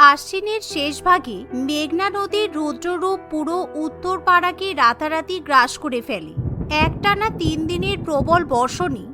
আশ্বিনের শেষ ভাগে মেঘনা নদীর রুদ্ররূপ পুরো উত্তরপাড়াকে রাতারাতি গ্রাস করে ফেলে। একটানা 3 দিনের প্রবল বর্ষণে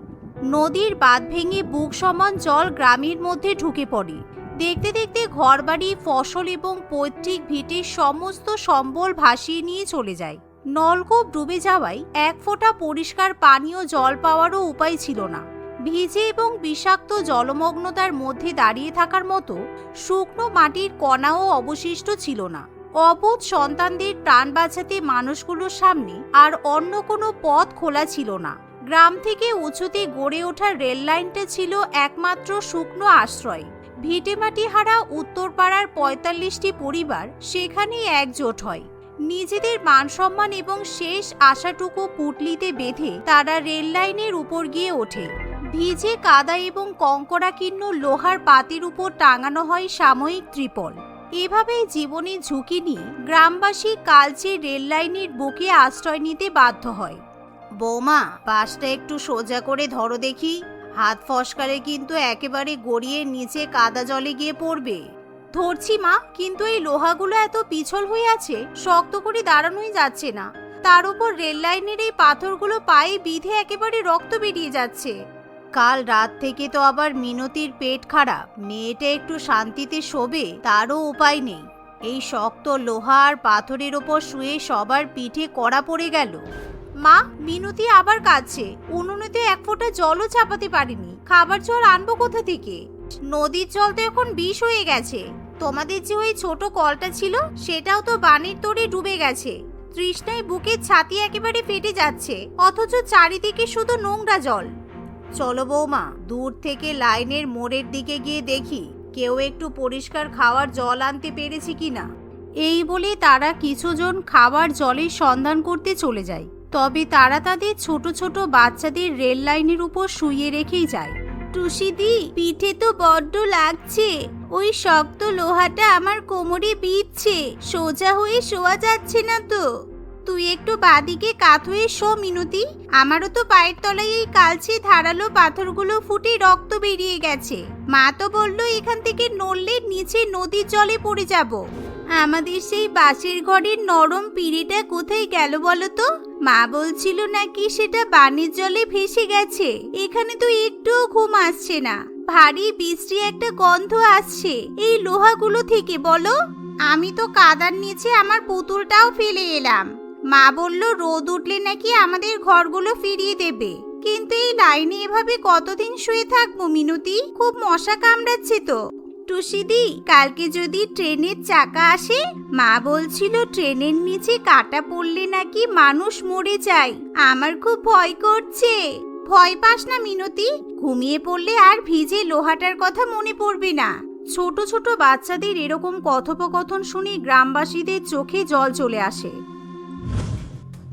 নদীর বাঁধ ভেঙে বুক সমান জল গ্রামের মধ্যে ঢুকে পড়ে। দেখতে দেখতে ঘরবাড়ি, ফসল এবং পৈতৃক ভিটের সমস্ত সম্বল ভাসিয়ে নিয়ে চলে যায়। নলকূপ ডুবে যাওয়ায় এক ফোঁটা পরিষ্কার পানীয় জল পাওয়ারও উপায় ছিল না। ভিজে এবং বিষাক্ত জলমগ্নতার মধ্যে দাঁড়িয়ে থাকার মতো শুকনো মাটির কণাও অবশিষ্ট ছিল না। অবুঝ সন্তানদের প্রাণ বাঁচাতে মানুষগুলোর সামনে আর অন্য কোনো পথ খোলা ছিল না। গ্রাম থেকে উঁচুতে গড়ে ওঠা রেল লাইনটা ছিল একমাত্র শুকনো আশ্রয়। ভিটেমাটি হারা উত্তরপাড়ার ৪৫টি পরিবার সেখানেই একজোট হয়। নিজেদের মানসম্মান এবং শেষ আশাটুকু পুটলিতে বেঁধে তারা রেল লাইনের উপর গিয়ে ওঠে। ভিজে কাদা এবং কঙ্করাকীর্ণ লোহার পাতের উপর টাঙানো হয় সাময়িক ত্রিপল। এভাবেই জীবনের ঝুঁকি নিয়ে গ্রামবাসী কালচে রেল লাইনের বুকে আশ্রয় নিতে বাধ্য হয়। বৌমা, পাশটা একটু সোজা করে ধরো দেখি, হাত ফসকালে কিন্তু একেবারে গড়িয়ে নিচে কাদা জলে গিয়ে পড়বে। ধরছি মা, কিন্তু এই লোহাগুলো এত পিছল হয়ে আছে, শক্ত করে দাঁড়ানোই যাচ্ছে না। তার উপর রেল লাইনের এই পাথরগুলো পায়ে বিঁধে একেবারে রক্ত বেরিয়ে যাচ্ছে। কাল রাত থেকে তো আবার মিনতির পেট খারাপ, মেয়েটা একটু শান্তিতে শোবে তারও উপায় নেই। এই শক্ত লোহা আর পাথরের ওপর শুয়ে সবার পিঠে কড়া পড়ে গেল। মা, মিনতি আবার কাঁদছে, উনুনেতে এক ফোঁটা জলও চাপাতে পারিনি। খাবার জল আনবো কোথা থেকে? নদীর জল তো এখন বিষ হয়ে গেছে। তোমাদের যে ওই ছোট কলটা ছিল সেটাও তো বানের তোড়ে ডুবে গেছে। তৃষ্ণায় বুকের ছাতি একেবারে ফেটে যাচ্ছে, অথচ চারিদিকে শুধু নোংরা জল। চলো বৌমা, দূর থেকে লাইনের মোড়ের দিকে গিয়ে দেখি কেউ একটু পরিষ্কার খাওয়ার জল আনতে পেরেছে কিনা। এই বলে তারা কিছুজন খাবার জলের সন্ধান করতে চলে যায়। তবে তারা তাদের ছোট ছোট বাচ্চাদের রেল লাইনের উপর শুইয়ে রেখেই যায়। টুসিদি, পিঠে তো বড্ড লাগছে, ওই শক্ত লোহাটা আমার কোমরে বিঁধছে, সোজা হয়ে শোয়া যাচ্ছে না তো। তুই একটু বাদিকে কাত হয়ে শো মিনতি, আমারও তো পায়ের তলায় এই কালচে ধারালো পাথরগুলো ফুটে রক্ত বেরিয়ে গেছে। মা তো বললো এখান থেকে নড়লে নিচে নদীর জলে পড়ে যাব। আমাদের সেই বাসের ঘরের নরম পিঁড়িটা কোথায় গেল বলো তো? মা বলছিল নাকি সেটা বানের জলে ভেসে গেছে। এখানে তো একটুও ঘুম আসছে না, ভারী বিশ্রী একটা গন্ধ আসছে এই লোহাগুলো থেকে। বলো, আমি তো কাদার নিচে আমার পুতুলটাও ফেলে এলাম। মা বলল রোদ উঠলে নাকি আমাদের ঘরগুলো ফিরিয়ে দেবে। কিন্তু এই লাইনে এভাবে কতদিন শুয়ে থাকবো মিনতি? খুব মশা কামড়াচ্ছে তো। টুসিদি, কালকে যদি ট্রেনের চাকা আসে, মা বলছিল ট্রেনের নিচে কাটা পড়লে নাকি মানুষ মরে যায়। আমার খুব ভয় করছে। ভয় পাস না মিনতি, ঘুমিয়ে পড়লে আর ভিজে লোহাটার কথা মনে পড়বে না। ছোট ছোট বাচ্চাদের এরকম কথোপকথন শুনে গ্রামবাসীদের চোখে জল চলে আসে।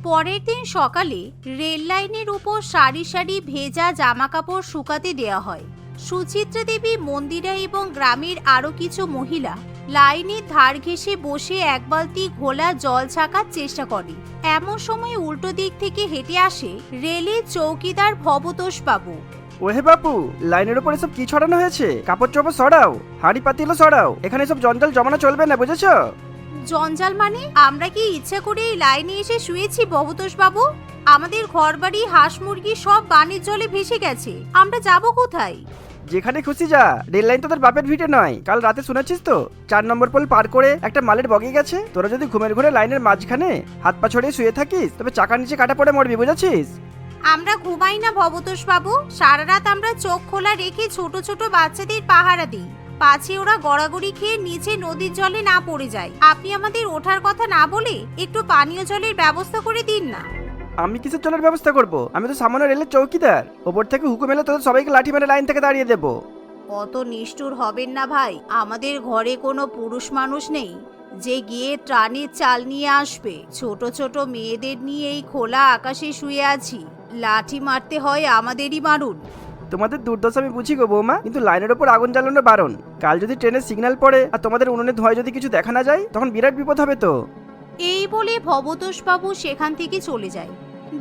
পরের দিন সকালে রেল লাইনের উপর সারি সারি ভেজা জামাকাপড় শুকাতে দেওয়া হয়। সুচিত্রা দেবী, মন্দিরা এবং গ্রামের আরো কিছু মহিলা লাইনের ধার ঘেঁষে বসে এক বালতি ঘোলা জল ছাকার চেষ্টা করে। এমন সময় উল্টো দিক থেকে হেঁটে আসে রেলের চৌকিদার ভবতোষ বাবু। ওহে বাপু, লাইনের উপরে সব কি ছড়ানো হয়েছে? কাপড় চোপড় সরাও, হাঁড়ি পাতিলও সরাও, এখানে সব জঞ্জাল জমানো চলবে না, বুঝেছো? জঞ্জাল মানে? আমরা কি ইচ্ছা করে এই লাইনে এসে শুয়েছি ভবতোষ বাবু? আমাদের ঘরবাড়ি, হাঁস মুরগি সব বানের জলে ভেসে গেছে, আমরা যাব কোথায়? যেখানে খুশি যা, রেল লাইন তোদের বাপের ভিটে নয়। কাল রাতে শুনেছিস তো 4 নম্বর পোল পার করে একটা মালের বগি গেছে। তোরা যদি ঘুমের ঘরে লাইনের মাঝখানে হাত পা ছড়িয়ে শুয়ে থাকিস তবে চাকার নিচে কাটা পড়ে মরবি, বুঝেছিস? আমরা ঘুমাই না ভবতোষ বাবু, সারা রাত আমরা চোখ খোলা রেখে ছোট ছোট বাচ্চাদের পাহারা দিই, পাছে ওরা গড়াগড়ি খেয়ে নিচে নদীর জলে না পড়ে যায়। আপনি আমাদের ওঠার কথা না বলে একটু পানীয় জলের ব্যবস্থা করে দিন না। আমি কিসের জলের ব্যবস্থা করব? আমি তো সামান্য রেলের চৌকিদার। ওপর থেকে হুকুম এলে তোদের সবাইকে লাঠি মেরে লাইন থেকে দাঁড়িয়ে দেবো। অত নিষ্ঠুর হবেন না ভাই, আমাদের ঘরে কোনো পুরুষ মানুষ নেই যে গিয়ে ত্রাণের চাল নিয়ে আসবে। ছোট ছোট মেয়েদের নিয়ে এই খোলা আকাশে শুয়ে আছি, লাঠি মারতে হয় আমাদেরই মারুন। তোমাদের দুর্দশা আমি বুঝি গো বৌমা, কিন্তু লাইনের ওপর আগুন জ্বালানো বারণ। কাল যদি ট্রেনের সিগন্যাল পড়ে আর তোমাদের উনুনের ধোঁয়ায় যদি কিছু দেখা না যায় তখন বিরাট বিপদ হবে তো। এই বলে ভবতোষ বাবু সেখান থেকে চলে যায়।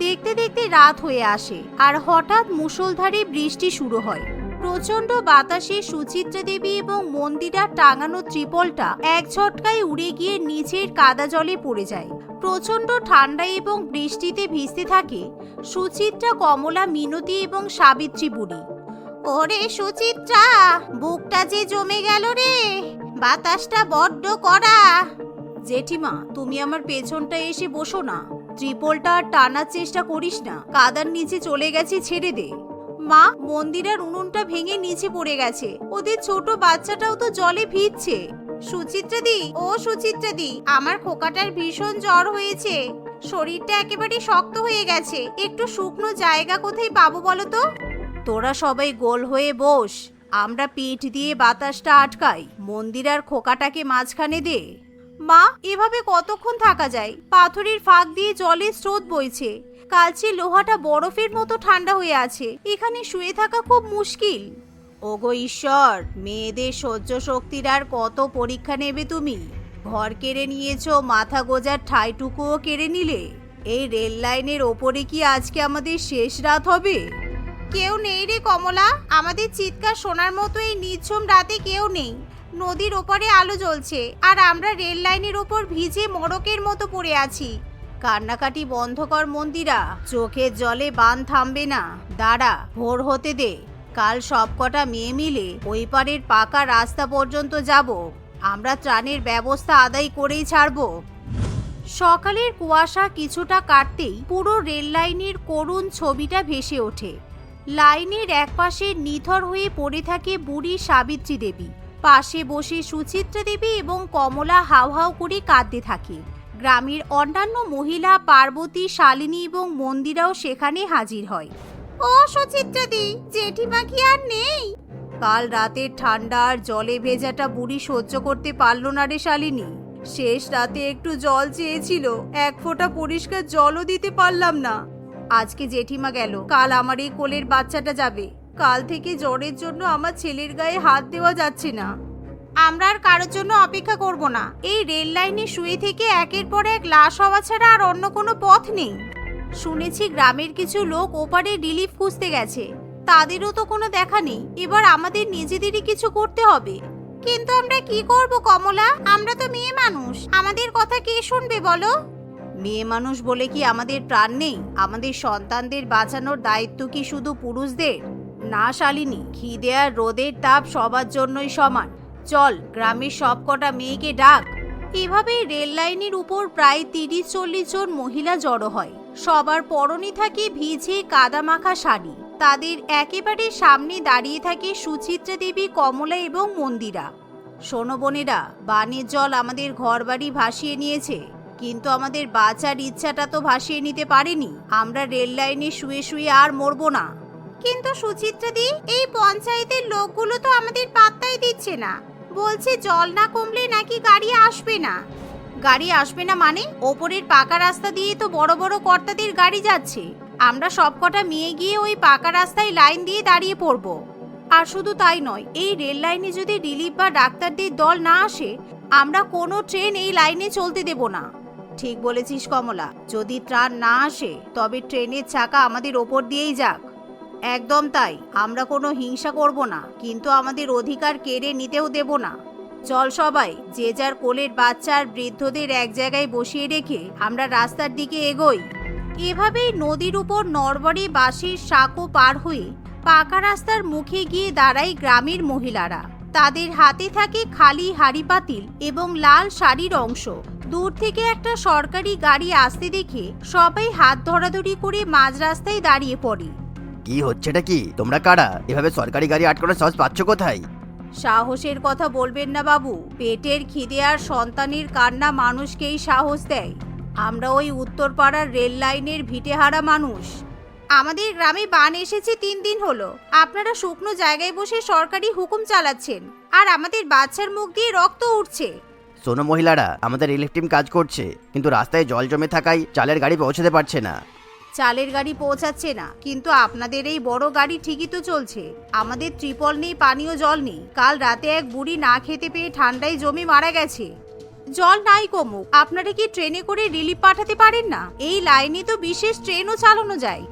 দেখতে দেখতে রাত হয়ে আসে আর হঠাৎ মুষলধারে বৃষ্টি শুরু হয়। প্রচন্ড বাতাসে সুচিত্রা দেবী এবং মন্দিরা টাঙানো ত্রিপলটা এক ঝটকায় উড়ে গিয়ে নিচের কাদা জলে পড়ে যায়। প্রচন্ড ঠান্ডা এবং বৃষ্টিতে ভিজতে থাকে সুচিত্রা, কমলা, মিনতি এবং সাবিত্রী বুড়ি। ওরে সুচিত্রা, বুকটা যে জমে গেল রে, বাতাসটা বড্ড কড়া। জেঠিমা, তুমি আমার পেছনটা এসে বসো না, ত্রিপলটা আর টানার চেষ্টা করিস না, কাদার নিচে চলে গেছে, ছেড়ে দে। মা, মন্দিরের উনুনটা ভেঙে নিচে পড়ে গেছে, ওদের ছোট বাচ্চাটাও তো জলে ভিজছে। সুচিত্রাদি, ও সুচিত্রাদি, আমার খোকাটার ভীষণ জ্বর হয়েছে, শরীরটা একেবারে শক্ত হয়ে গেছে, একটু শুকনো জায়গা কোথায় পাবো বলো তো? তোরা সবাই গোল হয়ে বস, আমরা পিঠ দিয়ে বাতাসটা আটকাই, মন্দির আর খোকাটাকে মাঝখানে দে। মা, এভাবে কতক্ষণ থাকা যায়? পাথরের ফাঁক দিয়ে জলের স্রোত বইছে, কালচে লোহাটা বরফের মতো ঠান্ডা হয়ে আছে, এখানে শুয়ে থাকা খুব মুশকিল। ওগো ঈশ্বর, মেয়েদের সহ্য শক্তির আর কত পরীক্ষা নেবে তুমি? ঘর কেড়ে নিয়েছো, মাথা গোজার ঠাইটুকুও কেড়ে নিলে। এই রেল লাইনের ওপরে কি আজকে আমাদের শেষ রাত হবে? কেউ নেই রে কমলা, আমাদের চিৎকার শোনার মতো এই নিঝুম রাতে কেউ নেই। নদীর ওপারে আলো জ্বলছে আর আমরা রেল লাইনের ওপর ভিজে মড়কের মতো পড়ে আছি। কান্নাকাটি বন্ধ কর মন্দিরা, চোখের জলে বান থামবে না, দাঁড়া, ভোর হতে দে, কাল সবকটা মেয়ে মিলে ওই পারের পাকা রাস্তা পর্যন্ত যাব, আমরা ত্রাণের ব্যবস্থা আদায় করেই ছাড়ব। সকালের কুয়াশা কিছুটা কাটতেই পুরো রেল লাইনের করুণ ছবিটা ভেসে ওঠে। লাইনের একপাশে নিথর হয়ে পড়ে থাকে বুড়ি সাবিত্রী দেবী, পাশে বসে সুচিত্রা দেবী এবং কমলা হাউ হাউ করে কাঁদতে থাকে। গ্রামের অন্যান্য মহিলা পার্বতী, শালিনী এবং মন্দিরাও সেখানে হাজির হয়। ও সুচিত্রাদি, জেঠিমা কি আর নেই? কাল রাতের ঠান্ডা আর জলে ভেজাটা বুড়ি সহ্য করতে পারল না রে শালিনী, শেষ রাতে একটু জল চেয়েছিল, এক ফোঁটা পরিষ্কার জলও দিতে পারলাম না। আজকে জেঠিমা গেল, কাল আমার এই কোলের বাচ্চাটা যাবে, কাল থেকে জ্বরের জন্য আমার ছেলের গায়ে হাত দেওয়া যাচ্ছে না। আমরা আর কারোর জন্য অপেক্ষা করব না, এই রেল লাইনে শুয়ে থেকে একের পর এক লাশ হওয়া ছাড়া আর অন্য কোনো পথ নেই। শুনেছি গ্রামের কিছু লোক ওপারে রিলিফ খুঁজতে গেছে, তাদেরও তো কোনো দেখা নেই, এবার আমাদের নিজেদেরই কিছু করতে হবে। কিন্তু আমরা কি করব কমলা, আমরা তো মেয়ে মানুষ, আমাদের কথা কে শুনবে বলো? মেয়ে মানুষ বলে কি আমাদের প্রাণ নেই? আমাদের সন্তানদের বাঁচানোর দায়িত্ব কি শুধু পুরুষদের? না শালিনী, খিদে আর রোদের তাপ সবার জন্যই সমান, চল গ্রামের সবকটা মেয়েকে ডাক। এভাবেই রেল লাইনের উপর প্রায় 30-40 জন মহিলা জড়ো হয়, সবার পরনে থাকে ভিজে কাদামাখা শাড়ি, তাদের একেবারে সামনে দাঁড়িয়ে থাকে সুচিত্রা দেবী, কমলা এবং মন্দিরা। শোনো বোনেরা, বানের জল আমাদের ঘরবাড়ি ভাসিয়ে নিয়েছে, কিন্তু আমাদের বাঁচার ইচ্ছাটা তো ভাসিয়ে নিতে পারেনি, আমরা রেল লাইনে শুয়ে শুয়ে আর মরবো না। কিন্তু সুচিত্রাদি, এই পঞ্চায়েতের লোকগুলো তো আমাদের পাত্তাই দিচ্ছে না, বলছে জল না কমলে নাকি গাড়ি আসবে না। গাড়ি আসবে না মানে? ওপরের পাকা রাস্তা দিয়ে তো বড় বড় কর্তাদের গাড়ি যাচ্ছে, আমরা সবকটা মেয়ে গিয়ে ওই পাকা রাস্তায় লাইন দিয়ে দাঁড়িয়ে পড়ব। আর শুধু তাই নয়, এই রেল লাইনে যদি রিলিফ বা ডাক্তারদের দল না আসে, আমরা কোনো ট্রেন এই লাইনে চলতে দেব না। ঠিক বলেছিস কমলা, যদি ত্রাণ না আসে তবে ট্রেনের চাকা আমাদের ওপর দিয়েই যাক। একদম তাই, আমরা কোনো হিংসা করব না, কিন্তু আমাদের অধিকার কেড়ে নিতেও দেব না। চল সবাই, যে যার কোলের বাচ্চা আর বৃদ্ধদের এক জায়গায় বসিয়ে রেখে আমরা রাস্তার দিকে এগোই। এভাবেই নদীর উপর নড়বড়ে বাঁশের সাঁকো পার হয়ে পাকা রাস্তার মুখে গিয়ে দাঁড়ায় গ্রামের মহিলারা। তাদের হাতে থাকে খালি হাঁড়ি পাতিল এবং লাল শাড়ির অংশ। দূর থেকে একটা সরকারি গাড়ি আসতে দেখে সবাই হাত ধরাধরি করে মাঝ রাস্তায় দাঁড়িয়ে পড়ে। কি হচ্ছেটা কি? তোমরা কারা? এভাবে সরকারি গাড়ি আটকানোর সাহস পাচ্ছ কোথায়? সাহসের কথা বলবেন না বাবু, পেটের খিদে আর সন্তানের কান্না মানুষকেই সাহস দেয়। আমরা ওই উত্তরপাড়ার রেল লাইনের ভিটেহারা মানুষ। আমাদের গ্রামে বান এসেছে 3 দিন হলো, আপনারা শুকনো জায়গায় বসে সরকারি হুকুম চালাচ্ছেন আর আমাদের বাচ্চার মুখ দিয়ে রক্ত উঠছে। শোনো মহিলারা, আমাদের রিলিফ টিম কাজ করছে, কিন্তু রাস্তায় জল জমে থাকায় চালের গাড়ি পৌঁছাতে পারছে না। চালের গাড়ি পৌঁছাচ্ছে না, কিন্তু আপনাদের এই বড় গাড়ি ঠিকই তো চলছে। আমাদের ত্রিপল নেই, পানীয় জল নেই, কাল রাতে এক বুড়ি না খেতে পেয়ে ঠান্ডায় জমে মারা গেছে। জল নাই কমুক, আপনারা কি ট্রেনে করে রিলিফ পাঠাতে পারেন না? এই লাইনে তো বিশেষ ট্রেনও চালানো যায়।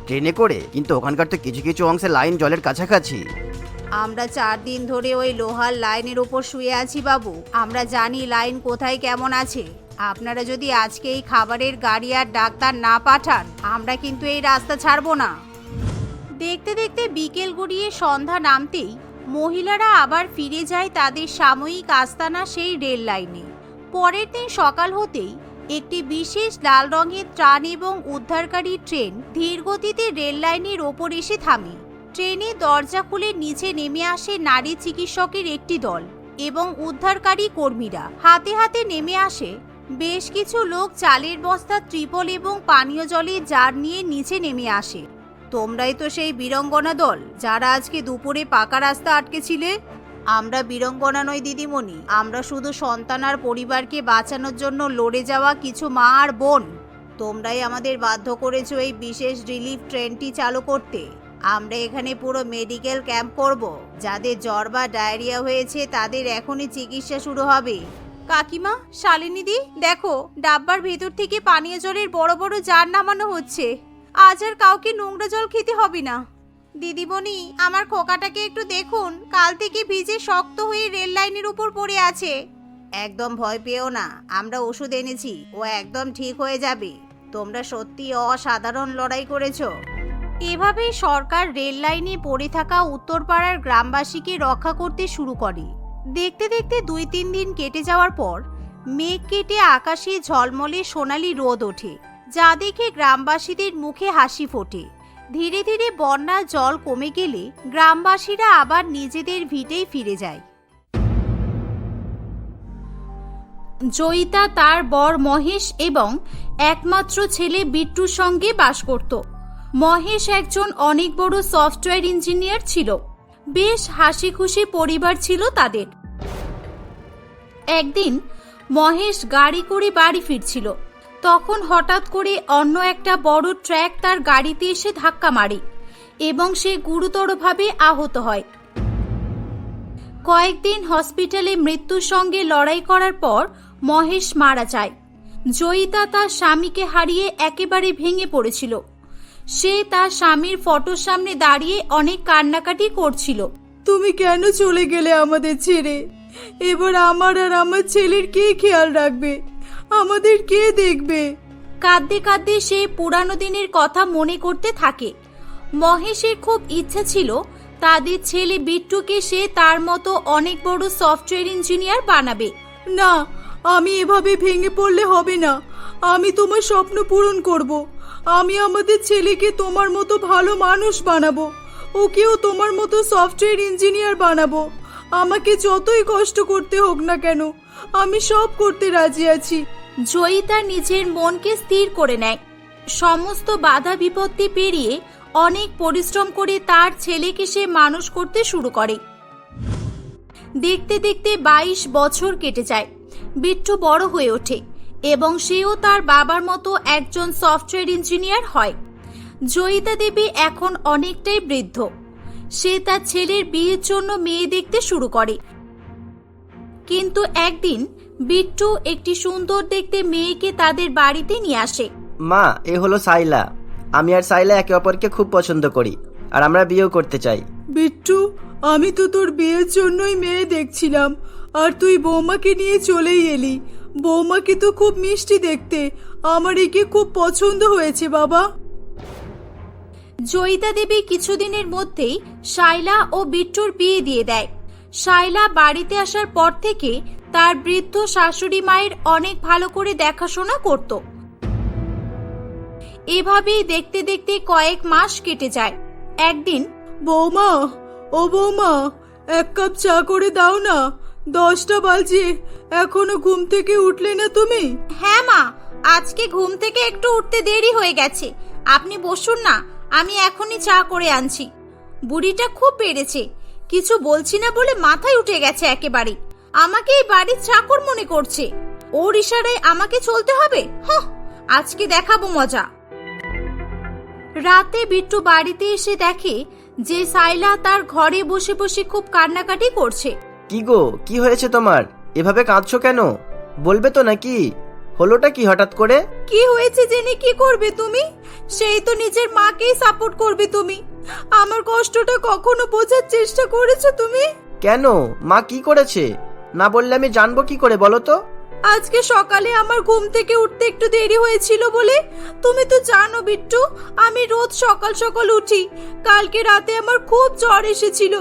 ট্রেনে করে? কিন্তু ওখানকার তো কিছু কিছু অংশে লাইন জলের কাছাকাছি। আমরা 4 দিন ধরে ওই লোহার লাইনের ওপর শুয়ে আছি বাবু। আমরা জানি লাইন কোথায় কেমন আছে। আপনারা যদি আজকে এই খাবারের গাড়ি আর ডাক্তার না পাঠান, আমরা কিন্তু এই রাস্তা ছাড়বো না। দেখতে দেখতে বিকেল গড়িয়ে সন্ধ্যা নামতেই মহিলারা আবার ফিরে যায় তাদের সাময়িক আস্তানা সেই রেল লাইনে। পরের দিন সকাল হতেই একটি বিশেষ লাল রঙের ত্রাণ এবং উদ্ধারকারী ট্রেন ধীরগতিতে রেল লাইনের ওপর এসে থামে। ট্রেনের দরজা খুলে নিচে নেমে আসে নারী চিকিৎসকের একটি দল এবং উদ্ধারকারী কর্মীরা। হাতে হাতে নেমে আসে বেশ কিছু লোক চালের বস্তা, ত্রিপল এবং পানীয় জলের জার নিয়ে নিচে নেমে আসে। তোমরাই তো সেই বীরঙ্গনা দল যারা আজকে দুপুরে পাকা রাস্তা আটকেছিলে? আমরা বীরঙ্গনা নই দিদিমণি, আমরা শুধু সন্তান আর পরিবারকে বাঁচানোর জন্য লড়ে যাওয়া কিছু মা আর বোন। তোমরাই আমাদের বাধ্য করেছো এই বিশেষ রিলিফ ট্রেনটি চালু করতে। আমরা এখানে পুরো মেডিকেল ক্যাম্প করব। যাদের জ্বর বা ডায়রিয়া হয়েছে তাদের এখনই চিকিৎসা শুরু হবে। কাকিমা, শালিনীদি, দেখো ডাব্বার ভেতর থেকে পানীয় জলের বড় বড় জার নামানো হচ্ছে। আজ আর কাউকে নোংরা জল খেতে হবে না। দিদিমণি, আমার খোকাটাকে একটু দেখুন, কাল থেকে ভিজে শক্ত হয়ে রেল লাইনের উপর পড়ে আছে। একদম ভয় পেও না, আমরা ওষুধ এনেছি, ও একদম ঠিক হয়ে যাবে। তোমরা সত্যি অসাধারণ লড়াই করেছো। এভাবেই সরকার রেল লাইনে পড়ে থাকা উত্তরপাড়ার গ্রামবাসীকে রক্ষা করতে শুরু করে। দেখতে দেখতে 2-3 দিন কেটে যাওয়ার পর মেঘ কেটে আকাশে ঝলমলে সোনালি রোদ ওঠে, যা দেখে গ্রামবাসীদের মুখে হাসি ফোটে। ধীরে ধীরে বন্যার জল কমে গেলে গ্রামবাসীরা আবার নিজেদের ভিটেই ফিরে যায়। জয়িতা তার বর মহেশ এবং একমাত্র ছেলে বিট্টুর সঙ্গে বাস করত। মহেশ একজন অনেক বড় সফটওয়্যার ইঞ্জিনিয়ার ছিল। বেশ হাসি খুশি পরিবার ছিল তাদের। একদিন মহেশ গাড়ি করে বাড়ি ফিরছিল, তখন হঠাৎ করে অন্য একটা বড় ট্রাক তার গাড়িতে এসে ধাক্কা মারে এবং সে গুরুতরভাবে আহত হয়। কয়েকদিন হসপিটালে মৃত্যুর সঙ্গে লড়াই করার পর মহেশ মারা যায়। জয়িতা তার স্বামীকে হারিয়ে একেবারে ভেঙে পড়েছিল। সে তার স্বামীর ফটোর সামনে দাঁড়িয়ে অনেক কান্নাকাটি করছিল। তুমি কেন চলে গেলে আমাদের ছেড়ে? এবার আমার আর আমার ছেলের কে খেয়াল রাখবে? আমাদের কে দেখবে? কাঁদতে কাঁদতে সে পুরানো দিনের কথা মনে করতে থাকে। মহেশের খুব ইচ্ছা ছিল তাদের ছেলে বিট্টুকে সে তার মতো অনেক বড় সফটওয়্যার ইঞ্জিনিয়ার বানাবে। না, আমি এভাবে ভেঙে পড়লে হবে না। আমি তোমার স্বপ্ন পূরণ করব। আমি আমাদের ছেলেকে তোমার মতো ভালো মানুষ বানাবো, ওকেও তোমার মতো সফটওয়্যার ইঞ্জিনিয়ার বানাবো। আমাকে যতই কষ্ট করতে হোক না কেন, আমি সব করতে রাজি আছি। জয়িতা নিজের মনকে স্থির করে নেয়। সমস্ত বাধা বিপত্তি পেরিয়ে অনেক পরিশ্রম করে তার ছেলেকে সে মানুষ করতে শুরু করে। দেখতে দেখতে 22 বছর কেটে যায়। বিট্টু বড় হয়ে ওঠে এবং সেও তার বাবার মতো একজন সফটওয়্যার ইঞ্জিনিয়ার হয়। জয়িতা দেবী এখন অনেকটাই বৃদ্ধ। সে তার ছেলের বিয়ের জন্য মেয়ে দেখতে শুরু করে। কিন্তু একদিন বিট্টু একটি সুন্দর দেখতে মেয়েকে তাদের বাড়িতে নিয়ে আসে। মা, এ হলো সাইলা। আমি আর সাইলা একে অপরকে খুব পছন্দ করি আর আমরা বিয়েও করতে চাই। বিট্টু, আমি তো তোর বিয়ের জন্যই মেয়ে দেখছিলাম, আর তুই বৌমাকে নিয়ে চলেই এলি। বৌমাকে তো খুব মিষ্টি দেখতে, আমার একে খুব পছন্দ হয়েছে বাবা। জয়িতা দেবী কিছুদিনের মধ্যেই শাইলা ও বিট্টুর বিয়ে দিয়ে দেয়। শাইলা বাড়িতে আসার পর থেকে তার বৃদ্ধ শাশুড়ি মায়ের অনেক ভালো করে দেখাশোনা করত। এভাবেই দেখতে দেখতে কয়েক মাস কেটে যায়। একদিন, বৌমা, ও বৌমা, 1 কাপ চা করে দাও না। 10টা বাজে, এখনো ঘুম থেকে উঠলে না তুমি? হ্যাঁ মা, আজকে ঘুম থেকে একটু উঠতে দেরি হয়ে গেছে। আপনি বসুন না, আমি এখনই চা করে আনছি। বুড়িটা খুব বেড়েছে, কিছু বলছি না বলে মাথায় উঠে গেছে একেবারে। আমাকে এই বাড়ির চাকর মনে করছে। ওর ইশারায় আমাকে চলতে হবে। আজকে দেখাবো মজা। রাতে বিট্টু বাড়িতে এসে দেখে যে সাইলা তার ঘরে বসে বসে খুব কান্নাকাটি করছে। কি গো, কি হয়েছে তোমার? এভাবে কাঁদছো কেন? বলবে তো নাকি? হলোটা কি হঠাৎ করে? কি হয়েছে জেনে কি করবে তুমি? সেই তো নিজের মাকেই সাপোর্ট করবে তুমি। আমার কষ্টটা কখনো বোঝার চেষ্টা করেছো তুমি? কেন, মা কি করেছে? না বললে আমি জানবো কি করে বলো তো? আজকে সকালে আমার ঘুম থেকে উঠতে একটু দেরি হয়েছিল বলে, তুমি তো জানো বিট্টু আমি রোজ সকাল সকাল উঠি। কালকে রাতে আমার খুব জ্বর এসেছিল,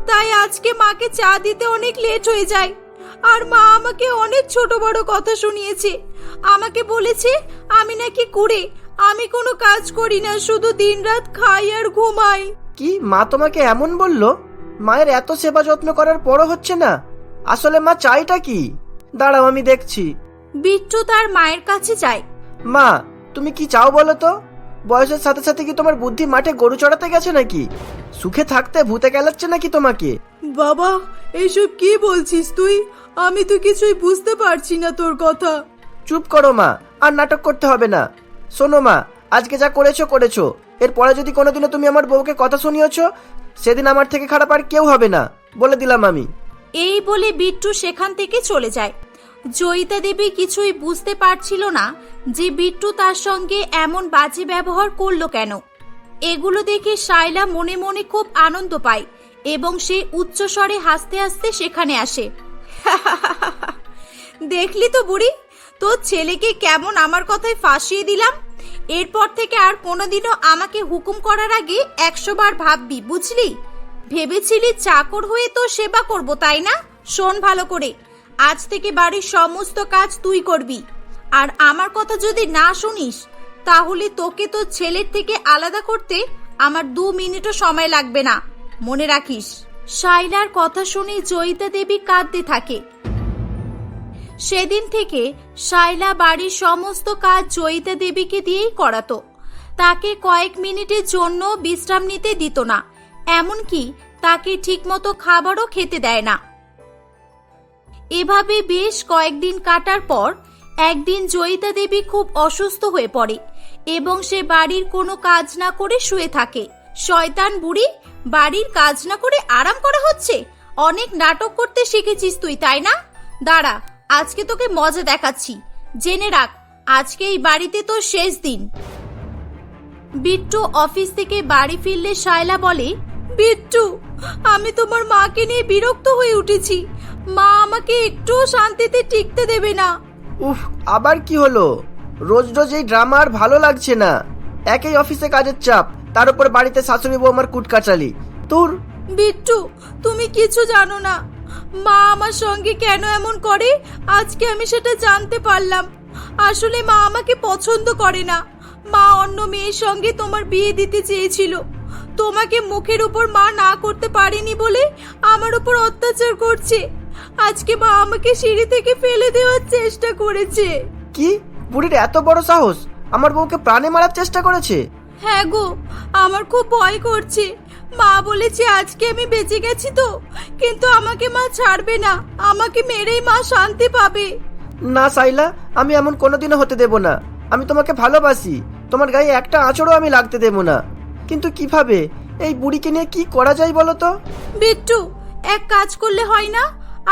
তাই আজকে মাকে চা দিতে অনেক লেট হয়ে যায়। আর মা আমাকে অনেক ছোট বড় কথা শুনিয়েছে। আমাকে বলেছে আমি নাকি কুড়ে, আমি কোনো কাজ করি না, শুধু দিনরাত খাই আর ঘুমাই। কি, মা তোমাকে এমন বললো? মায়ের এত সেবা যত্ন করার পরও হচ্ছে না? আসলে মা চাইটা কি? দাঁড়াও আমি দেখছি। বিট্টু তার মায়ের কাছে যায়। মা, তুমি কি চাও বলো তো? বয়সের সাথে সাথে কি তোমার বুদ্ধি মাঠে গরু চড়াতে গেছে নাকি? সুখে থাকতে ভূতে গেলাচ্ছে নাকি তোমাকে? বাবা, এসব কি বলছিস তুই? আমি তো কিছুই বুঝতে পারছি না তোর কথা। চুপ করো মা, আর নাটক করতে হবে না। শোনো মা, আজকে যা করেছো করেছো, এরপরে যদি কোনোদিনও তুমি আমার বউকে কথা শুনিয়েছো, সেদিন আমার থেকে খারাপ আর কেউ হবে না, বলে দিলাম আমি। এই বলে বিট্টু সেখান থেকে চলে যায়। জয়িতা দেবী কিছুই বুঝতে পারছিল না যে বিট্টু তার সঙ্গে এমন বাজে ব্যবহার করলো কেন। এগুলো দেখে শায়লা মনে মনে খুব আনন্দ পায় এবং সে উচ্চস্বরে হাসতে হাসতে সেখানে আসে। দেখলি তো বুড়ি, তোর ছেলেকে কেমন আমার কথায় ফাঁসিয়ে দিলাম। এরপর থেকে আর কোনোদিনও আমাকে হুকুম করার আগে 100 বার ভাববি, বুঝলি? ভেবেছিলি চাকর হয়ে তো সেবা করব, তাই না? শোন ভালো করে, আজ থেকে বাড়ির সমস্ত কাজ তুই করবি। আর আমার কথা যদি না শুনিস, তাহলে তোকে তো ছেলের থেকে আলাদা করতে আমার 2 মিনিটও সময় লাগবে না, মনে রাখিস। শায়লার কথা শুনে জয়িতা দেবী কাঁদতে থাকে। সেদিন থেকে শায়লা বাড়ির সমস্ত কাজ জয়িতা দেবীকে দিয়েই করাতো। তাকে কয়েক মিনিটের জন্য বিশ্রাম নিতে দিত না, এমনকি তাকে ঠিকমতো খাবারও খেতে দেয় না। এভাবে বেশ কয়েকদিন কাটার পর একদিন জয়িতা দেবী খুব অসুস্থ হয়ে পড়ে এবং সে বাড়ির কোনো কাজ না করে শুয়ে থাকে। শয়তান বুড়ি, বাড়ির কাজ না করে আরাম করা হচ্ছে? অনেক নাটক করতে শিখেছিস তুই, তাই না? দাঁড়া, আজকে তোকে মজা দেখাচ্ছি। জেনে রাখ, আজকে এই বাড়িতে তোর শেষ দিন। বিট্টু অফিস থেকে বাড়ি ফিরলে শায়লা বলে, বিট্টু, আমি তোমার মাকে নিয়ে বিরক্ত হয়ে উঠেছি। মা আমাকে একটুও শান্তিতে টিকতে দেবে না। উফ, আবার কি হলো? রোজ রোজ এই ড্রামা আর ভালো লাগছে না। একই অফিসে কাজের চাপ, তার উপর বাড়িতে শাশুড়ি বউ আমার কুটকাচালি। তোর বিট্টু, তুমি কিছু জানো না। মা আমার সঙ্গে কেন এমন করে আজকে আমি সেটা জানতে পারলাম। আসলে মা আমাকে পছন্দ করে না। মা অন্য মেয়ের সঙ্গে তোমার বিয়ে দিতে চেয়েছিল। তোমাকে মুখের উপর মা না করতে পারেনি বলে আমার উপর অত্যাচার করছে। আজকে মা আমাকে সিঁড়ি থেকে ফেলে দেওয়ার চেষ্টা করেছে। কি, বুড়ির এত বড় সাহস? আমার বউকে প্রাণে মারার চেষ্টা করেছে? হ্যাঁ গো, আমার খুব ভয় করছে। মা বলেছে আজকে আমি বেঁচে গেছি তো, কিন্তু আমাকে মা ছাড়বে না। আমাকে মেরেই মা শান্তি পাবে। না সাইলা, আমি এমন কোনোদিনও হতে দেব না। আমি তোমাকে ভালোবাসি, তোমার গায়ে একটা আঁচড়ও আমি লাগতে দেব না। কিন্তু কিভাবে এই বুড়িকে নিয়ে কি করা যায় বলো তো? বিট্টু, এক কাজ করলে হয় না?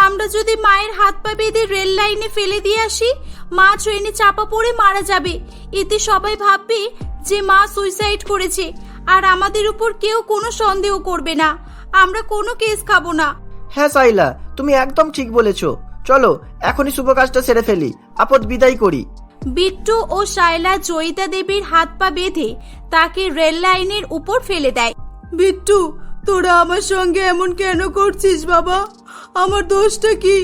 আমরা যদি মায়ের হাত পা বেঁধে রেল লাইনে ফেলে দিয়ে আসি, মা ট্রেনে চাপা পড়ে মারা যাবে। এতে সবাই ভাববে যে মা সুইসাইড করেছে, আর আমাদের উপর কেউ কোনো সন্দেহ করবে না। আমরা কোনো কেস খাবো না। হ্যাঁ সাইলা, তুমি একদম ঠিক বলেছো। চলো এখনই শুভ কাজটা সেরে ফেলি, আপদ বিদায় করি। বিট্টু ও শায়লা জয়িতা দেবীর হাত পা বেঁধে তাকে রেল লাইনের উপর ফেলে দেয়। বিট্টু, তোরা আমার সঙ্গে এমন কেন করছিস বাবা? আমার দোষটা কি?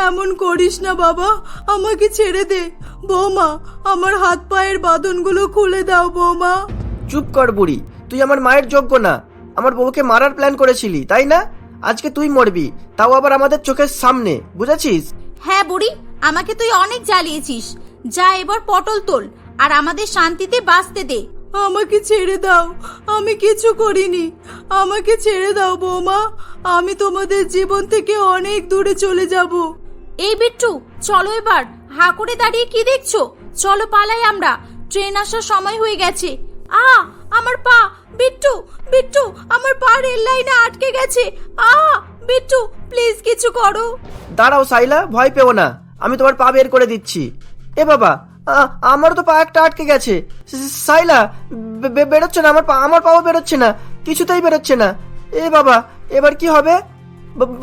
এমন করিস না বাবা, আমাকে ছেড়ে দে। বৌমা, আমার হাত পায়ের বাঁধনগুলো খুলে দাও বৌমা। চুপ কর বুড়ি, তুই আমার মায়ের যোগ্য না। আমার বউকে মারার প্ল্যান করেছিলি, তাই না? আজকে তুই মরবি, তাও আবার আমাদের চোখের সামনে, বুঝেছিস? হ্যাঁ বুড়ি, আমাকে তুই অনেক জ্বালিয়েছিস। যা এবার পটল তোল আর আমাদের শান্তিতে বাঁচতে দে। আমাকে ছেড়ে দাও, আমি কিছু করিনি। আমাকে ছেড়ে দাও বৌমা, আমি তোমাদের জীবন থেকে অনেক দূরে চলে যাব। এই বিট্টু, চলো এবার। হা করে দাঁড়িয়ে কি দেখছো? চলো পালাই আমরা, ট্রেন আসার সময় হয়ে গেছে। আমার পা! বিট্টু, বিট্টু, আমার পা রেল লাইনে আটকে গেছে। বিট্টু, প্লিজ কিছু করো। দাঁড়াও সাইলা, ভয় পেও না, আমি তোমার পা বের করে দিচ্ছি। এ বাবা, আমারও তো পা একটা আটকে গেছে। সাইলা, বেরোচ্ছে না, আমার পাও বেরোচ্ছে না। কিছুতেই বেরোচ্ছে না। এ বাবা, এবার কি হবে?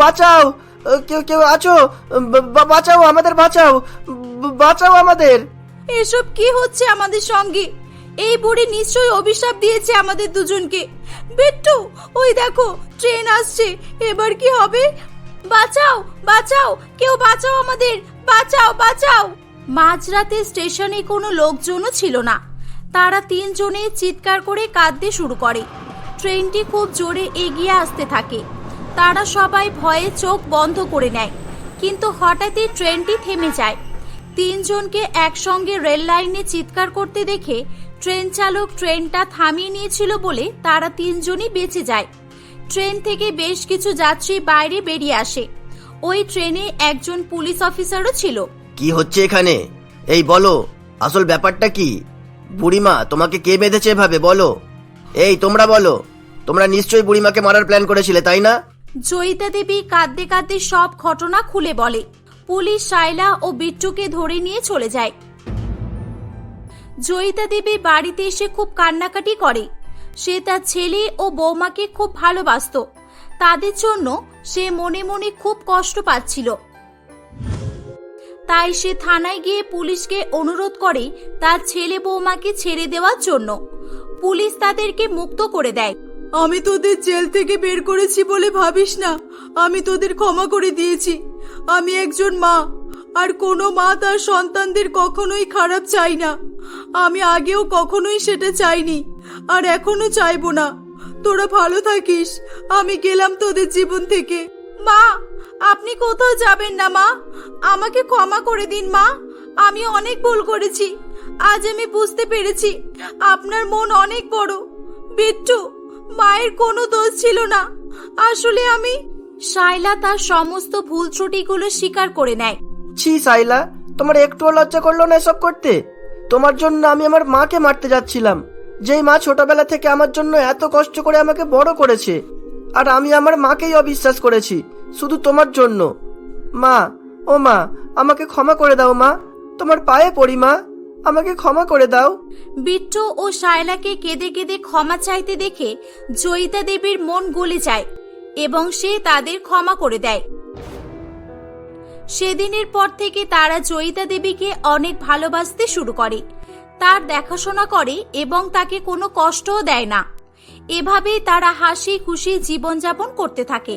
বাঁচাও, কেউ কেউ আছো? বাঁচাও আমাদের, বাঁচাও, বাঁচাও আমাদের। এসব কি হচ্ছে আমাদের সঙ্গে? এই বুড়ি নিশ্চয়ই অভিশাপ দিয়েছে আমাদের দুজনকে। বিট্টু, ওই দেখো ট্রেন আসছে, এবার কি হবে? বাঁচাও, বাঁচাও, কেউ বাঁচাও আমাদের, বাঁচাও, বাঁচাও। মাঝরাতে স্টেশনে কোনো লোকজনও ছিল না। তারা তিনজনে চিৎকার করে কাঁদতে শুরু করে। ট্রেনটি খুব জোরে এগিয়ে আসতে থাকে। তারা সবাই ভয়ে চোখ বন্ধ করে নেয়, কিন্তু হঠাৎই ট্রেনটি থেমে যায়। তিনজনকে একসঙ্গে রেল লাইনে চিৎকার করতে দেখে ট্রেন চালক ট্রেনটা থামিয়ে নিয়েছিল বলে তারা তিনজনই বেঁচে যায়। ট্রেন থেকে বেশ কিছু যাত্রী বাইরে বেরিয়ে আসে। ওই ট্রেনে একজন পুলিশ অফিসারও ছিল। কি হচ্ছে এখানে? এই বলো, আসল ব্যাপারটা কি? বুড়িমা, তোমাকে কে বেঁধেছে এভাবে বলো? এই তোমরা বলো, তোমরা নিশ্চয়ই বুড়িমাকে মারার প্ল্যান করেছিলে, তাই না? জয়িতা দেবী কাঁদতে কাঁদতে সব ঘটনা খুলে বলে। পুলিশ শায়লা ও বিট্টুকে ধরে নিয়ে চলে যায়। জয়িতা দেবী বাড়িতে এসে খুব কান্নাকাটি করে। সে তার ছেলে ও বৌমাকে খুব ভালোবাসতো। তাদের জন্য সে মনে মনে খুব কষ্ট পাচ্ছিল। তাই সে থানায় গিয়ে পুলিশকে অনুরোধ করে তার ছেলে বৌমাকে ছেড়ে দেওয়ার জন্য। পুলিশ তাদেরকে মুক্ত করে দেয়। আমি তোদের জেল থেকে বের করেছি বলে ভাবিস না, আমি তোদের ক্ষমা করে দিয়েছি। আমি একজন মা, আর কোনো মা তার সন্তানদের কখনোই খারাপ চাই না। আমি আগেও কখনোই সেটা চাইনি, আর এখনো চাইবো না। তোরা ভালো থাকিস, আমি গেলাম তোদের জীবন থেকে। মা, আপনি কোথাও যাবেন না মা, আমাকে ক্ষমা করে দিন মা। আমি অনেক ভুল করেছি। আজ আমি বুঝতে পেরেছি আপনার মন অনেক বড়। বিট্টু, মায়ের কোনো দোষ ছিল না, আসলে আমি। শায়লা তার সমস্ত ভুল ত্রুটিগুলো স্বীকার করে নেয়। ছি সাইলা, তোমার একটুও লজ্জা করলো না এসব করতে? তোমার জন্য আমি আমার মাকে মারতে যাচ্ছিলাম, যেই মা ছোটবেলা থেকে আমার জন্য এত কষ্ট করে আমাকে বড় করেছে। আর আমি আমার মাকেই অবিশ্বাস করেছি শুধু তোমার জন্য। মা, ও মা, আমাকে ক্ষমা করে দাও মা, তোমার পায়ে পড়ি মা, আমাকে ক্ষমা করে দাও। বিট্টু ও শায়লাকে কেঁদে কেঁদে ক্ষমা চাইতে দেখে জয়িতা দেবীর মন গলে যায় এবং সে তাদের ক্ষমা করে দেয়। সেদিনের পর থেকে তারা জয়িতা দেবীকে অনেক ভালোবাসতে শুরু করে, তার দেখাশোনা করে এবং তাকে কোনো কষ্টও দেয় না। এভাবেই তারা হাসি খুশি জীবনযাপন করতে থাকে।